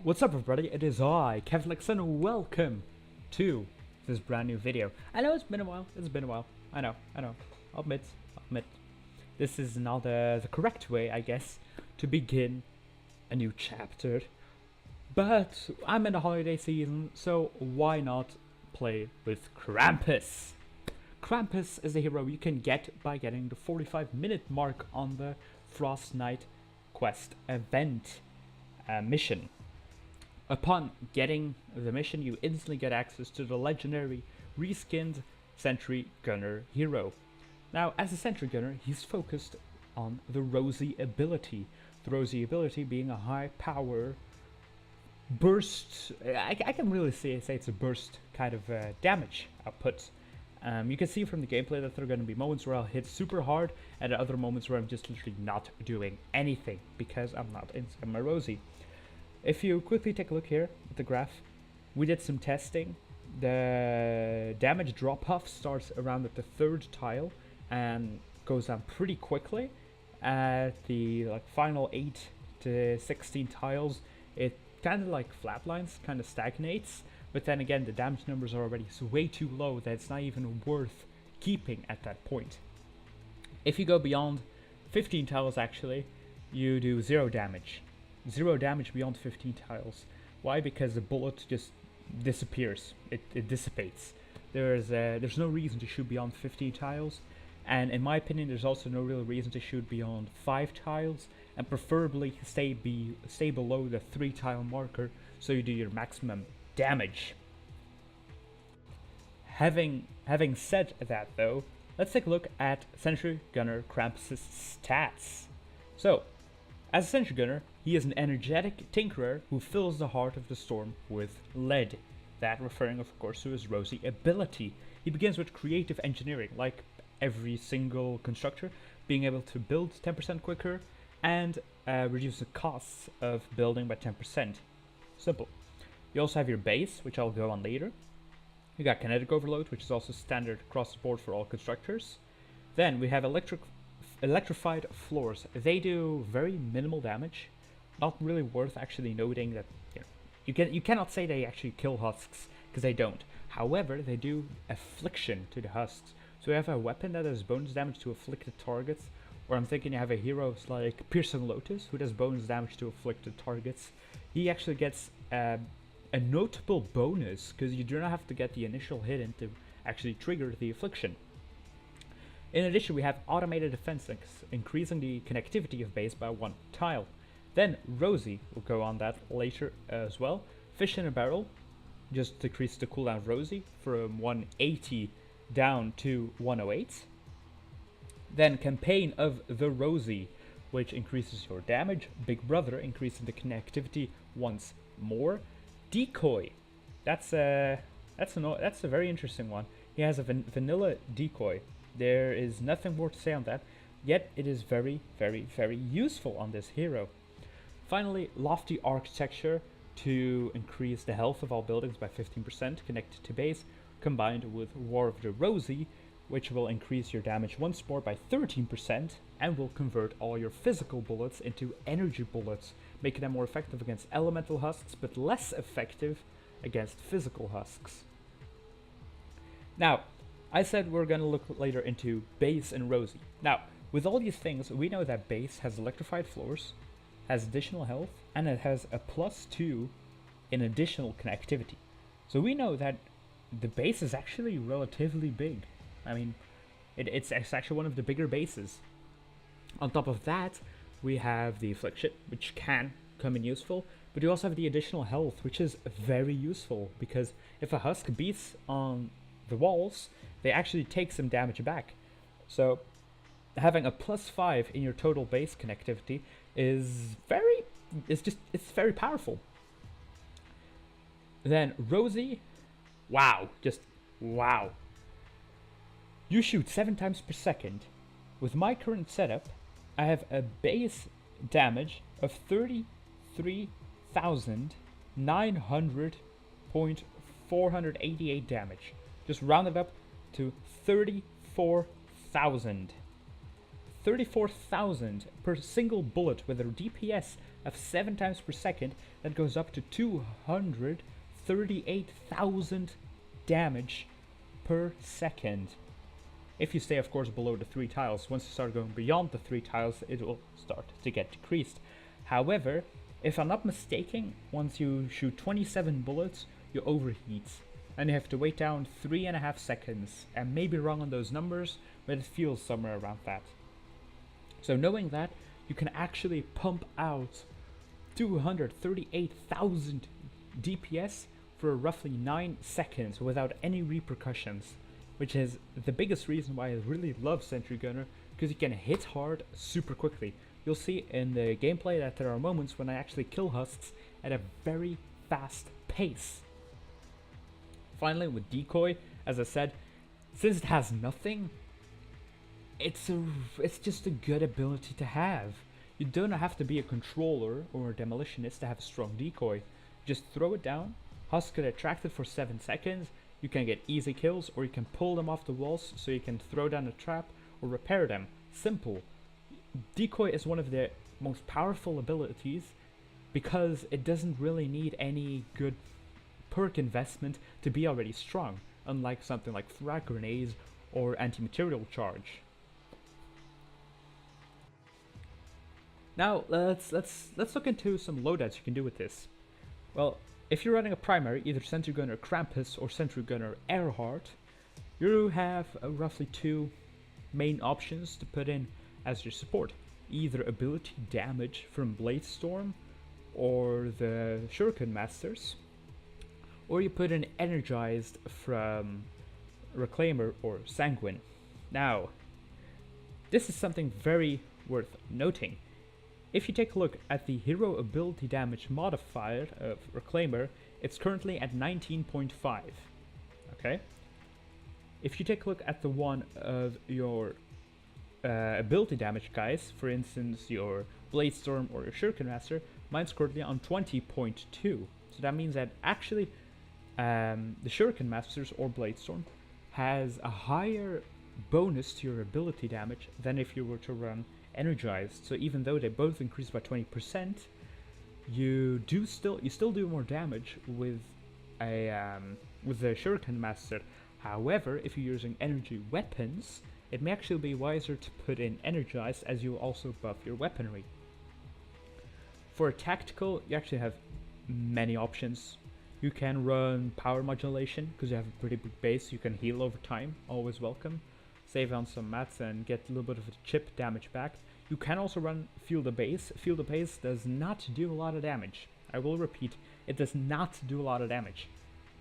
What's up everybody, it is I, Kevlix, and welcome to this brand new video. I know it's been a while, I know, I'll admit. This is not the correct way, I guess, to begin a new chapter. But I'm in the holiday season, so why not play with Krampus? Krampus is a hero you can get by getting the 45-minute mark on the Frostnite quest event mission. Upon getting the mission, you instantly get access to the legendary reskinned Sentry Gunner hero. Now, as a Sentry Gunner, he's focused on the Rosie ability. The Rosie ability being a high power burst. I can really say it's a burst kind of damage output. You can see from the gameplay that there are going to be moments where I'll hit super hard, and other moments where I'm just literally not doing anything because I'm not in my Rosie. If you quickly take a look here at the graph, we did some testing. The damage drop-off starts around at the 3rd tile and goes down pretty quickly. At the final 8 to 16 tiles, it kind of flatlines, kind of stagnates. But then again, the damage numbers are already way too low that it's not even worth keeping at that point. If you go beyond 15 tiles, actually, you do 0 damage. 0 damage beyond 15 tiles. Why? Because the bullet just disappears. It dissipates. There's no reason to shoot beyond 15 tiles, and in my opinion, there's also no real reason to shoot beyond 5 tiles, and preferably stay below the 3 tile marker so you do your maximum damage. Having said that, though, let's take a look at Sentry Gunner Krampus' stats. So, as a Sentry Gunner, he is an energetic tinkerer who fills the heart of the storm with lead. That referring, of course, to his Rosie ability. He begins with creative engineering, like every single constructor, being able to build 10% quicker and reduce the costs of building by 10%. Simple. You also have your base, which I'll go on later. You got kinetic overload, which is also standard across the board for all constructors. Then we have electrified floors. They do very minimal damage. Not really worth actually noting that you cannot say they actually kill husks, because they don't. However, they do affliction to the husks. So you have a weapon that does bonus damage to afflicted targets, or I'm thinking you have a hero like Piercing Lotus who does bonus damage to afflicted targets. He actually gets a notable bonus because you do not have to get the initial hit in to actually trigger the affliction. In addition, we have automated defense links, increasing the connectivity of base by 1 tile. Then Rosie will go on that later as well. Fish in a barrel just decreases the cooldown of Rosie from 180 down to 108. Then Campaign of the Rosie, which increases your damage. Big Brother, increasing the connectivity once more. Decoy, that's a very interesting one. He has a vanilla decoy. There is nothing more to say on that, yet it is very, very, very useful on this hero. Finally, Lofty Architecture to increase the health of all buildings by 15% connected to base, combined with War of the Rosie, which will increase your damage once more by 13% and will convert all your physical bullets into energy bullets, making them more effective against elemental husks but less effective against physical husks. Now, I said we're going to look later into base and Rosie. Now, with all these things, we know that base has electrified floors, has additional health, and it has a +2 in additional connectivity. So we know that the base is actually relatively big. I mean, it's actually one of the bigger bases. On top of that, we have the affliction, which can come in useful, but you also have the additional health, which is very useful, because if a husk beats on the walls, they actually take some damage back. So having a +5 in your total base connectivity is it's very powerful. Then Rosie, wow, just wow. You shoot 7 times per second. With my current setup, I have a base damage of 33,900.488 damage. Just round it up to 34,000. 34,000 per single bullet with a DPS of 7 times per second, that goes up to 238,000 damage per second. If you stay, of course, below the 3 tiles. Once you start going beyond the 3 tiles, it will start to get decreased. However, if I'm not mistaken, once you shoot 27 bullets, you overheat. And you have to wait down 3.5 seconds. I may be wrong on those numbers, but it feels somewhere around that. So knowing that, you can actually pump out 238,000 DPS for roughly 9 seconds without any repercussions, which is the biggest reason why I really love Sentry Gunner, because you can hit hard super quickly. You'll see in the gameplay that there are moments when I actually kill husks at a very fast pace. Finally, with Decoy, as I said, since it has nothing, it's just a good ability to have. You don't have to be a controller or a demolitionist to have a strong decoy. Just throw it down, husks get attracted for 7 seconds, you can get easy kills, or you can pull them off the walls so you can throw down a trap or repair them. Simple. Decoy is one of the most powerful abilities because it doesn't really need any good perk investment to be already strong, unlike something like frag grenades or anti-material charge. Now let's look into some loadouts you can do with this. Well, if you're running a primary, either Sentry Gunner Krampus or Sentry Gunner Earhart, you have roughly 2 main options to put in as your support. Either ability damage from Blade Storm or the Shuriken Masters, or you put in energized from Reclaimer or Sanguine. Now, this is something very worth noting. If you take a look at the hero ability damage modifier of Reclaimer, it's currently at 19.5. Okay? If you take a look at the one of your ability damage guys, for instance your Blade Storm or your Shuriken Master, mine's currently on 20.2. So that means that actually the Shuriken Masters or Blade Storm has a higher bonus to your ability damage than if you were to run energized. So even though they both increase by 20%, you still do more damage with the Shuriken Master. However, if you're using energy weapons, it may actually be wiser to put in energized, as you also buff your weaponry. For a tactical, you actually have many options. You can run power modulation because you have a pretty big base. You can heal over time, always welcome. Save on some mats and get a little bit of a chip damage back. You can also run Feel the Base. Feel the Base does not do a lot of damage. I will repeat, it does not do a lot of damage.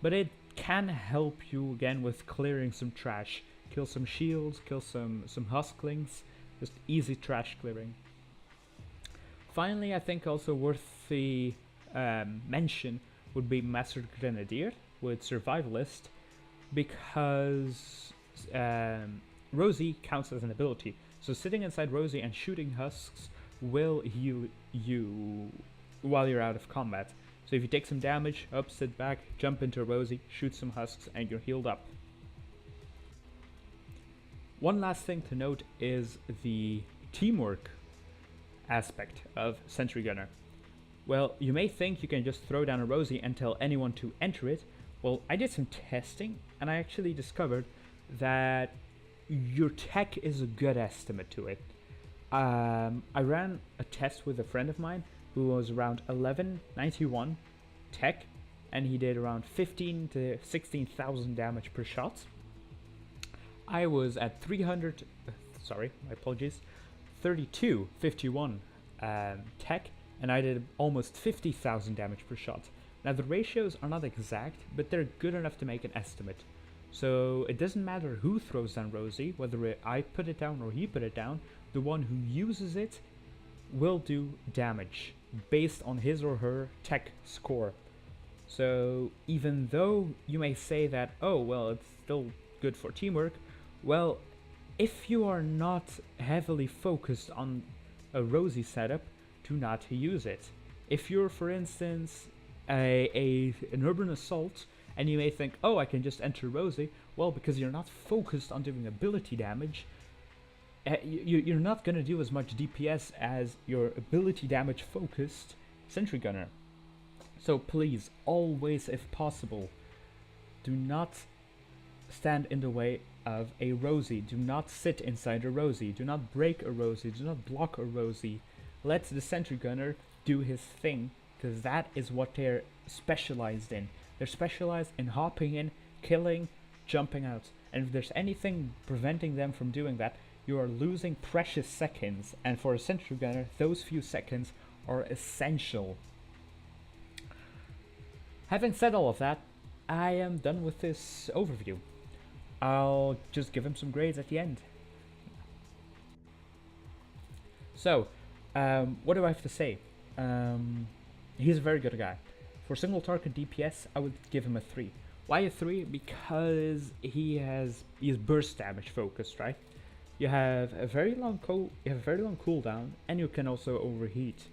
But it can help you again with clearing some trash. Kill some shields, kill some husklings, just easy trash clearing. Finally, I think also worth the mention would be Master Grenadier with Survivalist, because Rosie counts as an ability. So sitting inside Rosie and shooting husks will heal you while you're out of combat. So if you take some damage, up, sit back, jump into Rosie, shoot some husks, and you're healed up. One last thing to note is the teamwork aspect of Sentry Gunner. Well, you may think you can just throw down a Rosie and tell anyone to enter it. Well, I did some testing and I actually discovered that your tech is a good estimate to it. I ran a test with a friend of mine who was around 1191 tech, and he did around 15 to 16,000 damage per shot. I was at 3251 tech, and I did almost 50,000 damage per shot. Now the ratios are not exact, but they're good enough to make an estimate. So it doesn't matter who throws down Rosie, whether I put it down or he put it down, the one who uses it will do damage based on his or her tech score. So even though you may say that, oh well, it's still good for teamwork, well, if you are not heavily focused on a Rosie setup, do not use it. If you're, for instance, an urban assault, and you may think, oh, I can just enter Rosie, well, because you're not focused on doing ability damage, you're not gonna do as much DPS as your ability damage focused Sentry Gunner. So please, always, if possible, do not stand in the way of a Rosie. Do not sit inside a Rosie. Do not break a Rosie. Do not block a Rosie. Let the Sentry Gunner do his thing, because that is what they're specialized in. They're specialized in hopping in, killing, jumping out. And if there's anything preventing them from doing that, you are losing precious seconds. And for a Sentry Gunner, those few seconds are essential. Having said all of that, I am done with this overview. I'll just give him some grades at the end. So, what do I have to say? He's a very good guy. For single target DPS, I would give him a 3. Why a 3? Because he is burst damage focused, right? You have a very long cooldown, and you can also overheat.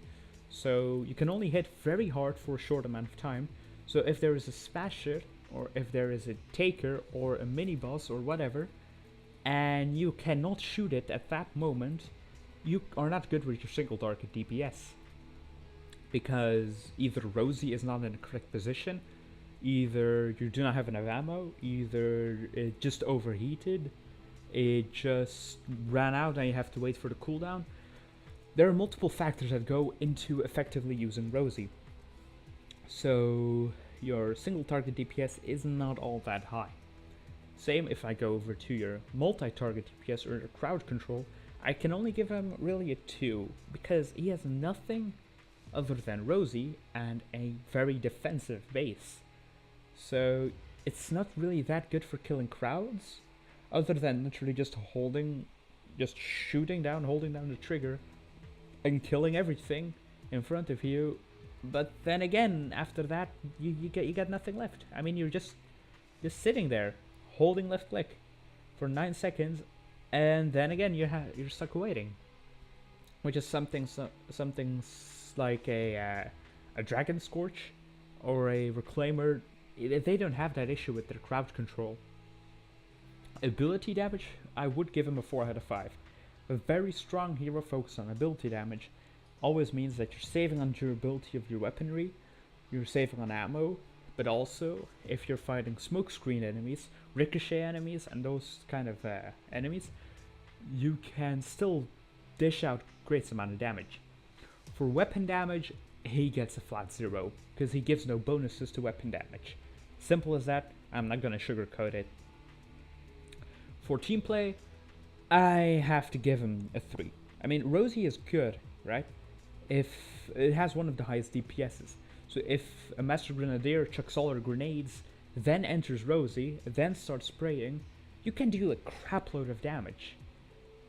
So you can only hit very hard for a short amount of time. So if there is a smasher, or if there is a taker, or a mini boss, or whatever, and you cannot shoot it at that moment, you are not good with your single target DPS. Because either Rosie is not in the correct position, either you do not have enough ammo, either it just overheated, it just ran out and you have to wait for the cooldown. There are multiple factors that go into effectively using Rosie. So your single target DPS is not all that high. Same if I go over to your multi-target DPS or your crowd control, I can only give him really a 2, because he has nothing other than Rosie and a very defensive base. So it's not really that good for killing crowds, other than literally just shooting down, holding down the trigger, and killing everything in front of you. But then again, after that, you get nothing left. I mean, you're just sitting there, holding left click for 9 seconds, and then again you're stuck waiting, which is something like a Dragon Scorch or a Reclaimer. They don't have that issue with their crowd control. Ability damage, I would give him a 4 out of 5. A very strong hero focused on ability damage always means that you're saving on durability of your weaponry, you're saving on ammo, but also if you're fighting smokescreen enemies, ricochet enemies, and those kind of enemies, you can still dish out great amount of damage. For weapon damage, he gets a flat 0, because he gives no bonuses to weapon damage. Simple as that, I'm not gonna sugarcoat it. For team play, I have to give him a 3. I mean, Rosie is good, right? If it has one of the highest DPSs. So if a Master Grenadier chucks all her grenades, then enters Rosie, then starts spraying, you can do a crapload of damage.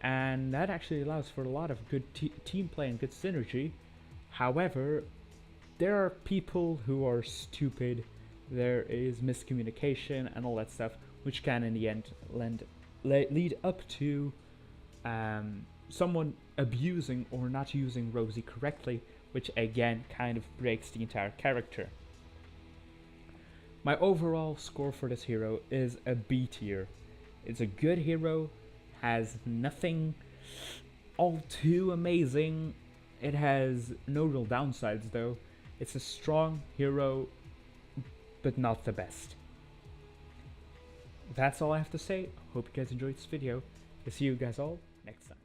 And that actually allows for a lot of good team play and good synergy. However, there are people who are stupid, there is miscommunication and all that stuff, which can in the end lead up to someone abusing or not using Rosie correctly, which again kind of breaks the entire character. My overall score for this hero is a B tier. It's a good hero, has nothing all too amazing. It has no real downsides though. It's a strong hero, but not the best. That's all I have to say. Hope you guys enjoyed this video. I'll see you guys all next time.